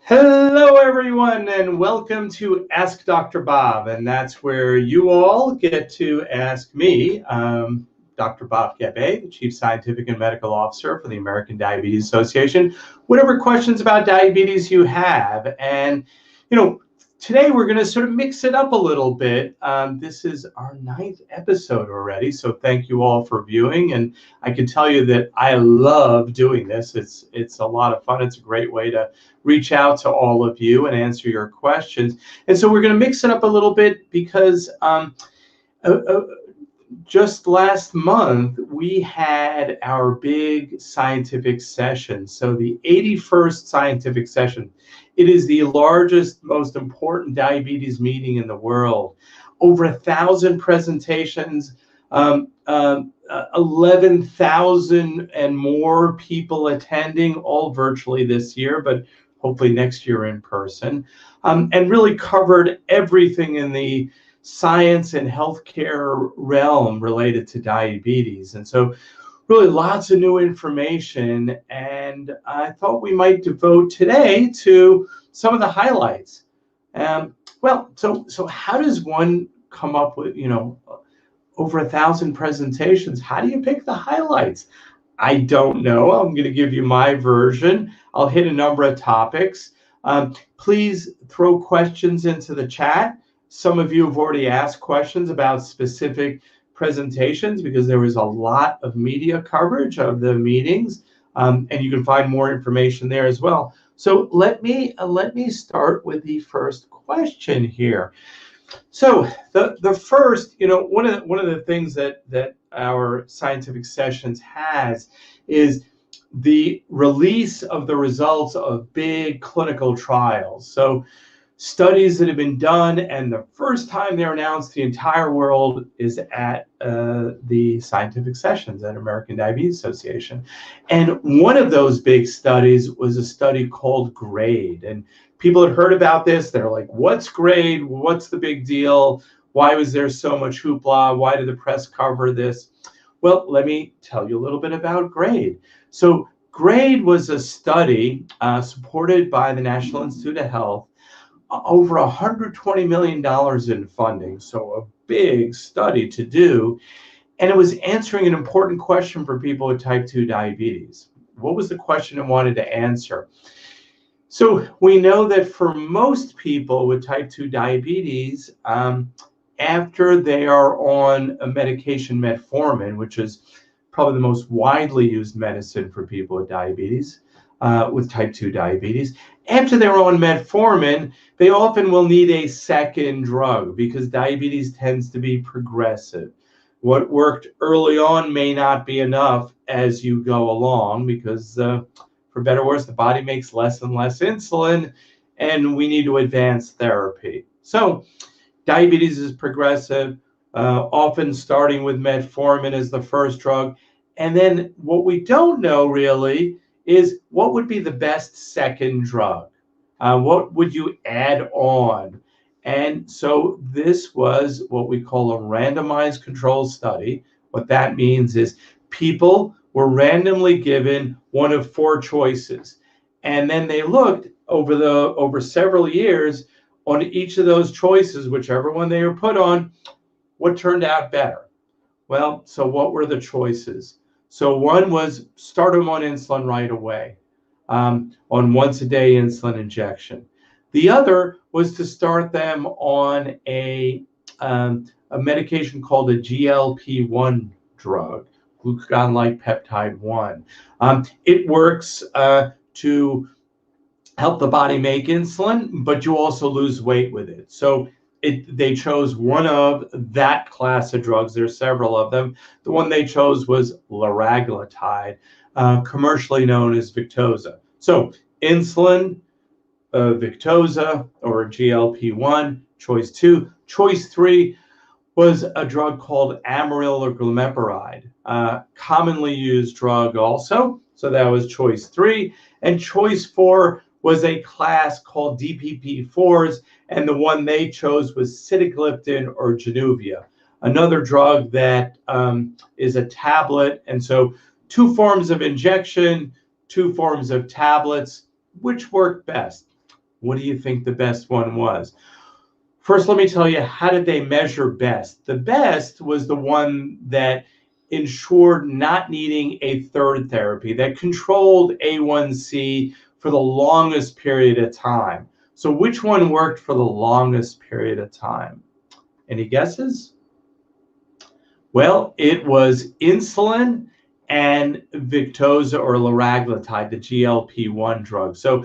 Hello, everyone, and welcome to Ask Dr. Bob. And that's where you all get to ask me, Dr. Bob Gabbay, the Chief Scientific and Medical Officer for the American Diabetes Association, whatever questions about diabetes you have. And, you know, today we're going to sort of mix it up a little bit. This is our 9th episode already, so thank you all for viewing. And I can tell you that I love doing this. It's a lot of fun. It's a great way to reach out to all of you and answer your questions. And so we're going to mix it up a little bit because just last month we had our big scientific session. So the 81st scientific session. It is the largest, most important diabetes meeting in the world. Over 1,000 presentations, 11,000 and more people attending, all virtually this year, but hopefully next year in person, and really covered everything in the science and healthcare realm related to diabetes. And so really lots of new information, and I thought we might devote today to some of the highlights. So how does one come up with, over 1,000 presentations? How do you pick the highlights? I don't know. I'm going to give you my version. I'll hit a number of topics. Please throw questions into the chat. Some of you have already asked questions about specific presentations because there was a lot of media coverage of the meetings, and you can find more information there as well. So let me start with the first question here. So the first, one of the things that our scientific sessions has is the release of the results of big clinical trials. So studies that have been done, and the first time they're announced, the entire world is at the scientific sessions at American Diabetes Association. And one of those big studies was a study called GRADE. And people had heard about this. They're like, what's GRADE? What's the big deal? Why was there so much hoopla? Why did the press cover this? Well, let me tell you a little bit about GRADE. So GRADE was a study supported by the National Institute of Health, over $120 million in funding, so a big study to do. And it was answering an important question for people with type 2 diabetes. What was the question it wanted to answer? So we know that for most people with type 2 diabetes, after they are on a medication, metformin, which is probably the most widely used medicine for people with diabetes, with type 2 diabetes, after they're on metformin, they often will need a second drug because diabetes tends to be progressive. What worked early on may not be enough as you go along because, for better or worse, the body makes less and less insulin, and we need to advance therapy. So diabetes is progressive, often starting with metformin as the first drug. And then what we don't know really is what would be the best second drug? What would you add on? And so this was what we call a randomized controlled study. What that means is people were randomly given one of 4 choices. And then they looked over several years on each of those choices, whichever one they were put on, what turned out better. Well, so what were the choices? So one was start them on insulin right away, on once-a-day insulin injection. The other was to start them on a medication called a GLP-1 drug, glucagon-like peptide 1. It works to help the body make insulin, but you also lose weight with it. So they chose one of that class of drugs. There's several of them. The one they chose was liraglutide, commercially known as Victoza. So insulin, Victoza, or GLP-1, choice 2. Choice 3 was a drug called Amaryl or glimepiride, commonly used drug also. So that was choice 3. And choice 4 was a class called DPP-4s, and the one they chose was sitagliptin or Januvia, another drug that is a tablet. And so 2 forms of injection, 2 forms of tablets, which work best. What do you think the best one was? First, let me tell you, how did they measure best? The best was the one that ensured not needing a third therapy, that controlled A1C for the longest period of time. So which one worked for the longest period of time? Any guesses? Well, it was insulin and Victoza or liraglutide, the GLP-1 drug. So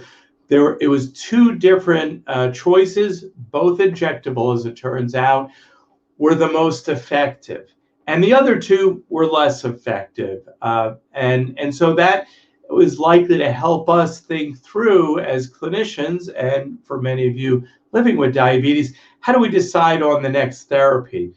it was two different choices, both injectable, as it turns out, were the most effective. And the other two were less effective. And so that was likely to help us think through as clinicians, and for many of you living with diabetes, how do we decide on the next therapy?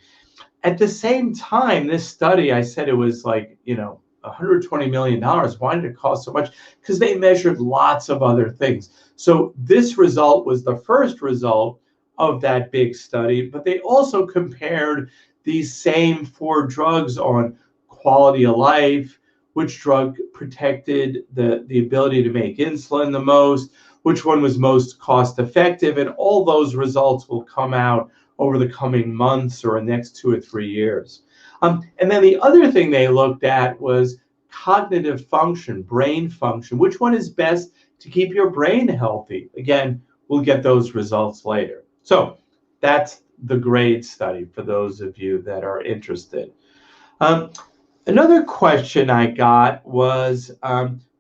At the same time, this study, I said it was like, $120 million. Why did it cost so much? Because they measured lots of other things. So this result was the first result of that big study, but they also compared these same 4 drugs on quality of life, which drug protected the ability to make insulin the most, which one was most cost effective, and all those results will come out over the coming months or the next 2 or 3 years. And then the other thing they looked at was cognitive function, brain function. Which one is best to keep your brain healthy? Again, we'll get those results later. So that's the GRADE study for those of you that are interested. Another question I got was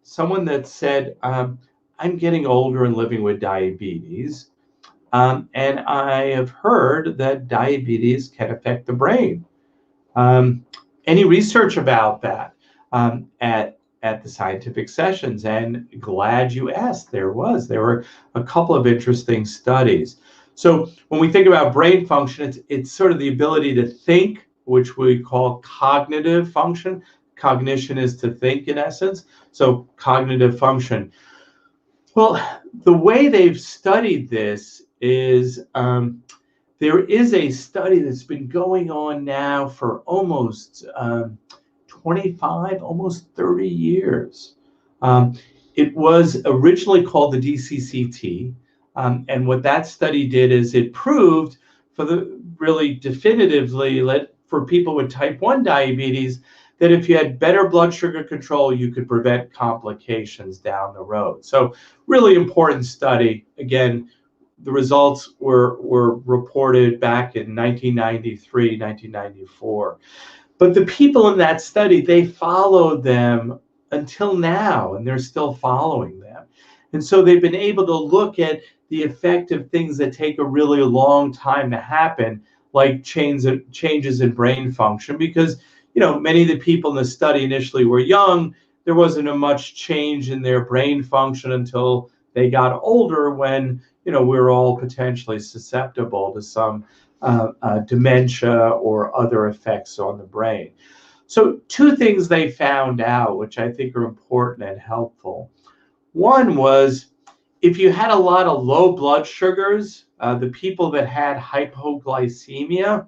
someone that said, I'm getting older and living with diabetes. And I have heard that diabetes can affect the brain. Any research about that at the scientific sessions? And glad you asked. There were a couple of interesting studies. So when we think about brain function, it's sort of the ability to think, which we call cognitive function. Cognition is to think, in essence. So cognitive function. Well, the way they've studied this is there is a study that's been going on now for almost 25, almost 30 years. It was originally called the DCCT, and what that study did is it proved really definitively for people with type 1 diabetes that if you had better blood sugar control, you could prevent complications down the road. So really important study. Again, the results were reported back in 1993, 1994. But the people in that study, they followed them until now, and they're still following them. And so they've been able to look at the effect of things that take a really long time to happen, like changes in brain function, because many of the people in the study initially were young. There wasn't a much change in their brain function until they got older, when we're all potentially susceptible to some dementia or other effects on the brain. So 2 things they found out, which I think are important and helpful. One was, if you had a lot of low blood sugars, the people that had hypoglycemia,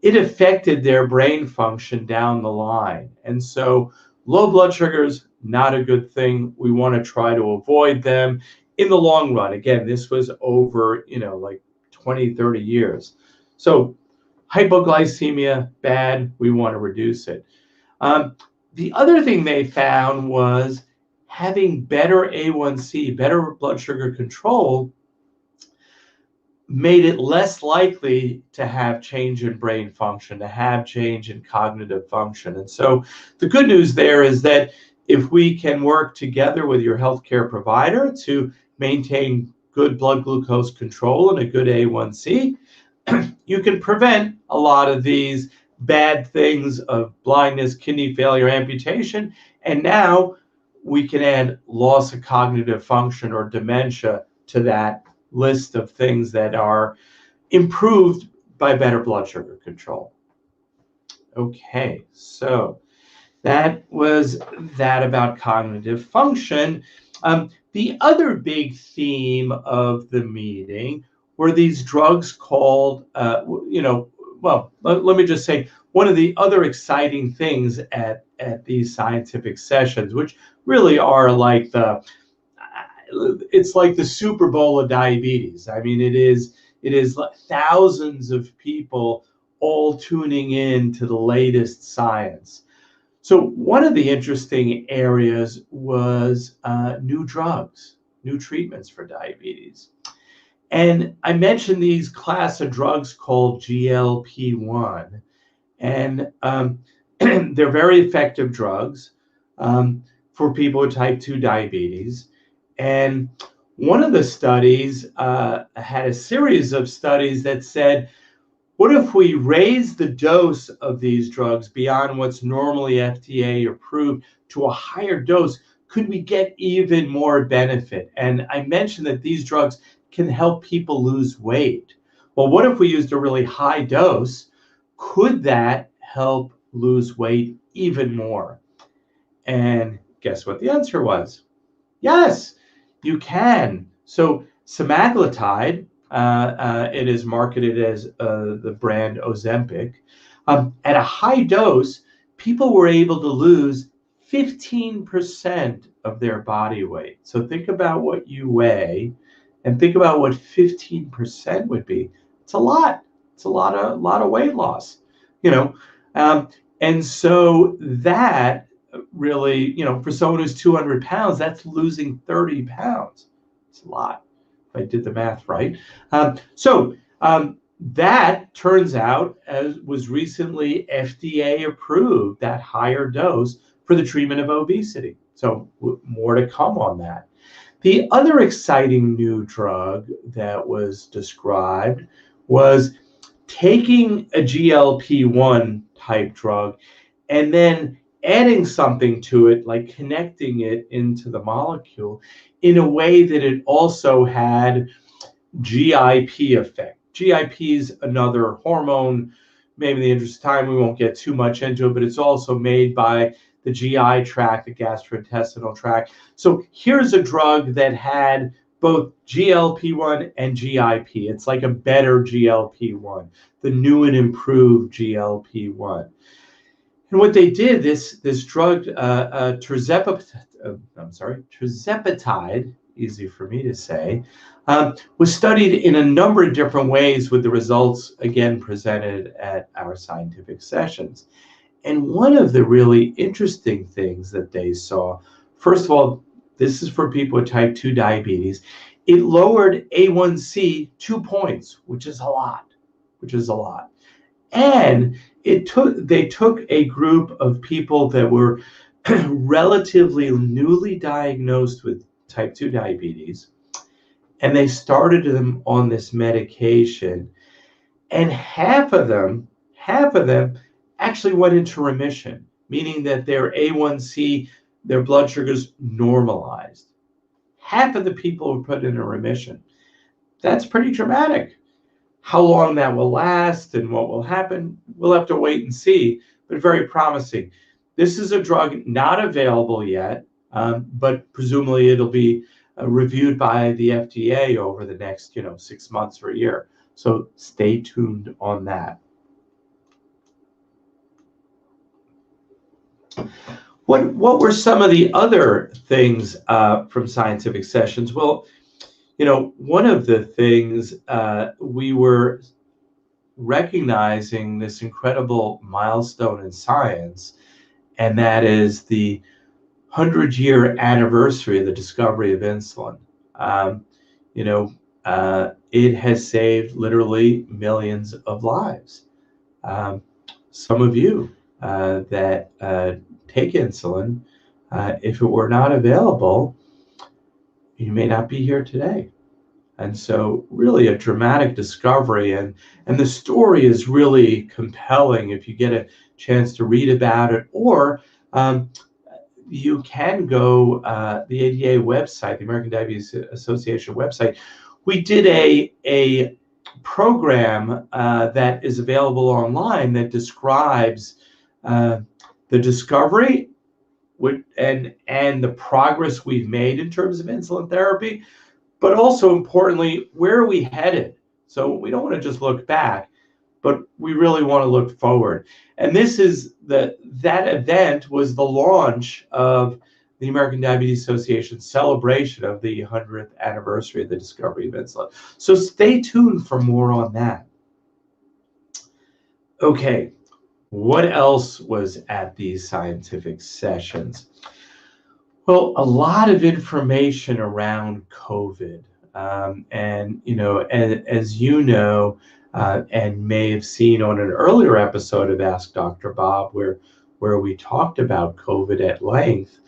it affected their brain function down the line. And so low blood sugars, not a good thing. We want to try to avoid them in the long run. Again, this was over, like 20, 30 years. So hypoglycemia, bad, we want to reduce it. The other thing they found was having better A1C, better blood sugar control, made it less likely to have change in brain function, to have change in cognitive function. And so the good news there is that if we can work together with your healthcare provider to maintain good blood glucose control and a good A1C, you can prevent a lot of these bad things of blindness, kidney failure, amputation, and now we can add loss of cognitive function or dementia to that list of things that are improved by better blood sugar control. Okay, so that was that about cognitive function. The other big theme of the meeting were these drugs called, let me just say, one of the other exciting things at these scientific sessions, which really are like it's like the Super Bowl of diabetes. I mean, it is like thousands of people all tuning in to the latest science. So one of the interesting areas was new drugs, new treatments for diabetes. And I mentioned these class of drugs called GLP-1, and they're very effective drugs for people with type 2 diabetes. And one of the studies had a series of studies that said, what if we raise the dose of these drugs beyond what's normally FDA approved to a higher dose? Could we get even more benefit? And I mentioned that these drugs can help people lose weight. Well, what if we used a really high dose? Could that help lose weight even more? And guess what the answer was? Yes, you can. So semaglutide, it is marketed as the brand Ozempic. At a high dose, people were able to lose 15% of their body weight. So think about what you weigh and think about what 15% would be. It's a lot. It's a lot of weight loss, you know. And so that really, for someone who's 200 pounds, that's losing 30 pounds. It's a lot, if I did the math right. That turns out, as was recently FDA approved, that higher dose for the treatment of obesity. So more to come on that. The other exciting new drug that was described was taking a GLP-1 type drug and then adding something to it, like connecting it into the molecule in a way that it also had GIP effect. GIP is another hormone. Maybe in the interest of time, we won't get too much into it, but it's also made by the GI tract, the gastrointestinal tract. So here's a drug that had both GLP-1 and GIP. It's like a better GLP-1, the new and improved GLP-1. And what they did, this drug, tirzepatide, easy for me to say, was studied in a number of different ways with the results, again, presented at our scientific sessions. And one of the really interesting things that they saw, first of all, this is for people with type 2 diabetes, it lowered A1C 2 points, which is a lot. And they took a group of people that were relatively newly diagnosed with type 2 diabetes, and they started them on this medication, and half of them actually went into remission, meaning that their A1C, their blood sugars normalized. Half of the people were put into remission. That's pretty dramatic. How long that will last and what will happen, we'll have to wait and see, but very promising. This is a drug not available yet, but presumably it'll be reviewed by the FDA over the next 6 months or a year. So stay tuned on that. What were some of the other things from scientific sessions? Well, one of the things we were recognizing this incredible milestone in science, and that is the 100-year anniversary of the discovery of insulin. It has saved literally millions of lives. Some of you that take insulin, if it were not available, you may not be here today. And so really a dramatic discovery, and the story is really compelling if you get a chance to read about it, or you can go the ADA website, the American Diabetes Association website. We did a program that is available online that describes the discovery and the progress we've made in terms of insulin therapy, but also importantly, where are we headed? So we don't want to just look back, but we really want to look forward. And this is that event was the launch of the American Diabetes Association celebration of the 100th anniversary of the discovery of insulin. So stay tuned for more on that. Okay, what else was at these scientific sessions? Well, a lot of information around COVID. And, as you know, and may have seen on an earlier episode of Ask Dr. Bob, where we talked about COVID at length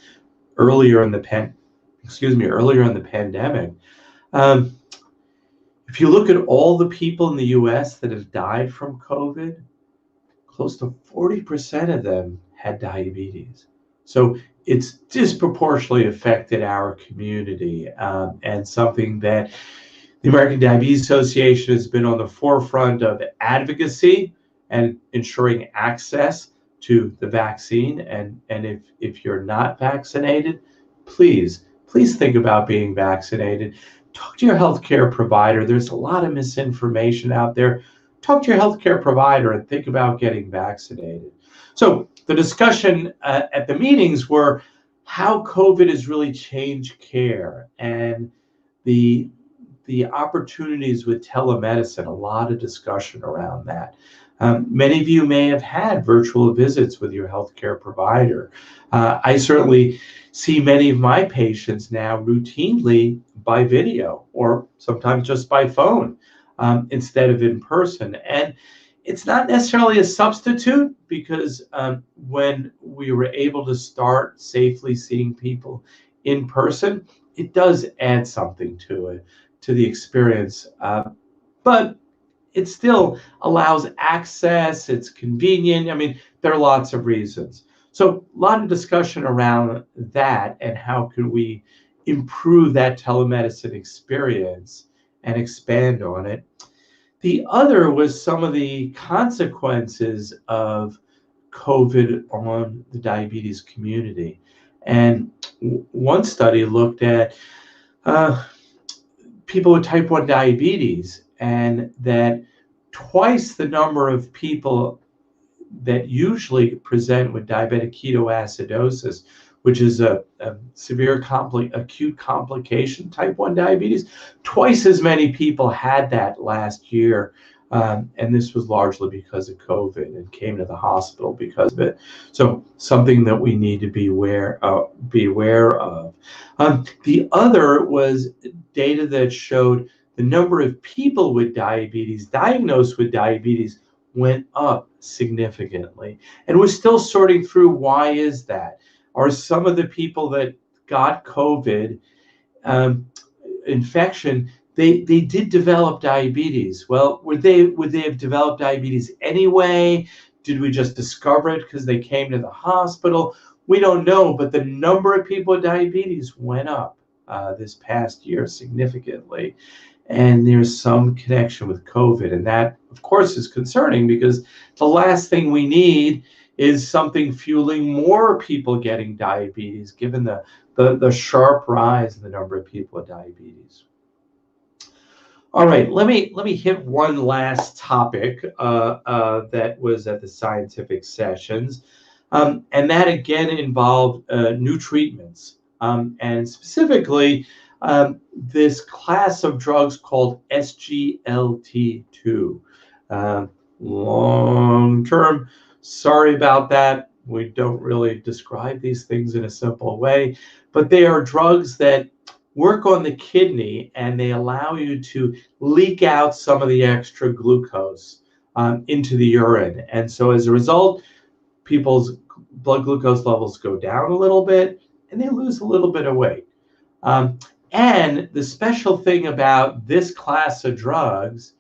earlier in the pandemic. If you look at all the people in the U.S. that have died from COVID, close to 40% of them had diabetes. So it's disproportionately affected our community, and something that the American Diabetes Association has been on the forefront of advocacy and ensuring access to the vaccine. And if you're not vaccinated, please think about being vaccinated. Talk to your healthcare provider. There's a lot of misinformation out there. Talk to your healthcare provider and think about getting vaccinated. So the discussion at the meetings were how COVID has really changed care and the opportunities with telemedicine. A lot of discussion around that. Many of you may have had virtual visits with your healthcare provider. I certainly see many of my patients now routinely by video or sometimes just by phone instead of in person. And it's not necessarily a substitute, because when we were able to start safely seeing people in person, it does add something to it, to the experience. But it still allows access, it's convenient. I mean, there are lots of reasons. So a lot of discussion around that and how can we improve that telemedicine experience and expand on it. The other was some of the consequences of COVID on the diabetes community. And one study looked at people with type 1 diabetes, and that twice the number of people that usually present with diabetic ketoacidosis, which is a severe acute complication, type 1 diabetes, twice as many people had that last year. And this was largely because of COVID and came to the hospital because of it. So something that we need to be aware of. The other was data that showed the number of people with diabetes, diagnosed with diabetes, went up significantly. And we're still sorting through why is that. Are some of the people that got COVID infection, they did develop diabetes? Well, would they have developed diabetes anyway? Did we just discover it because they came to the hospital? We don't know, but the number of people with diabetes went up this past year significantly. And there's some connection with COVID. And that, of course, is concerning, because the last thing we need is something fueling more people getting diabetes, given the sharp rise in the number of people with diabetes. All right, let me hit one last topic that was at the scientific sessions. And that again involved new treatments, and specifically this class of drugs called SGLT2. Long term, sorry about that. We don't really describe these things in a simple way, but they are drugs that work on the kidney, and they allow you to leak out some of the extra glucose into the urine. And so as a result, people's blood glucose levels go down a little bit, and they lose a little bit of weight. And the special thing about this class of drugs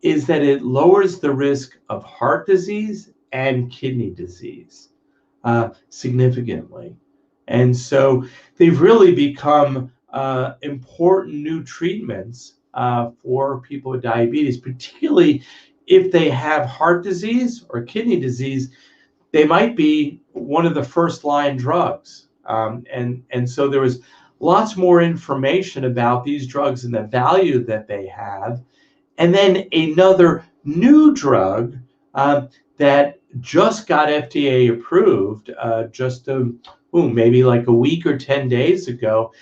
is that it lowers the risk of heart disease and kidney disease significantly. And so they've really become important new treatments for people with diabetes, particularly if they have heart disease or kidney disease. They might be one of the first line drugs. And so there was lots more information about these drugs and the value that they have. And then another new drug that just got FDA approved just a maybe like a week or 10 days ago,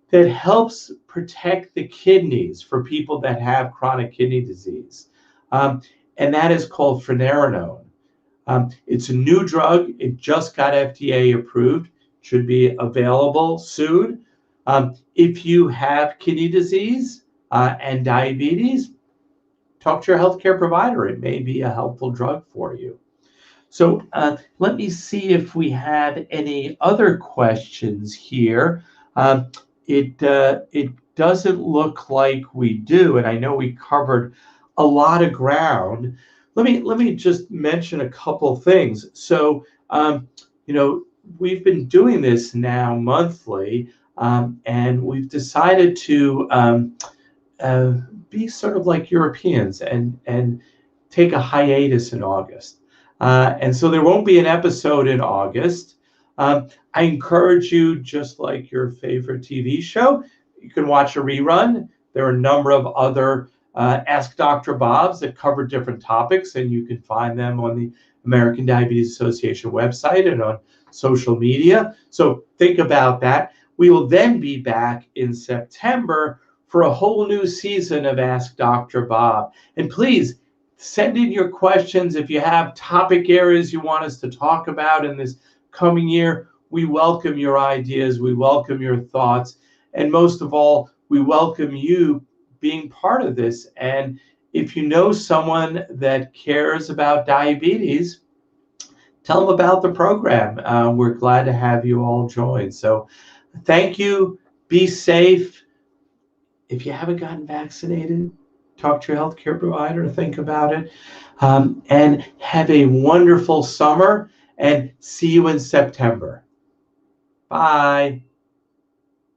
that helps protect the kidneys for people that have chronic kidney disease. And that is called finerenone. It's a new drug. It just got FDA approved. Should be available soon. If you have kidney disease and diabetes, talk to your healthcare provider. It may be a helpful drug for you. So let me see if we have any other questions here. It doesn't look like we do, and I know we covered a lot of ground. Let me just mention a couple things. So we've been doing this now monthly, and we've decided to be sort of like Europeans and take a hiatus in August. And so there won't be an episode in August. I encourage you, just like your favorite TV show, you can watch a rerun. There are a number of other Ask Dr. Bobs that cover different topics, and you can find them on the American Diabetes Association website and on social media. So think about that. We will then be back in September for a whole new season of Ask Dr. Bob. And please send in your questions if you have topic areas you want us to talk about in this coming year. We welcome your ideas. We welcome your thoughts. And most of all, we welcome you being part of this. And if you know someone that cares about diabetes, tell them about the program. We're glad to have you all join. So thank you. Be safe. If you haven't gotten vaccinated, talk to your healthcare provider, think about it, and have a wonderful summer, and see you in September. Bye.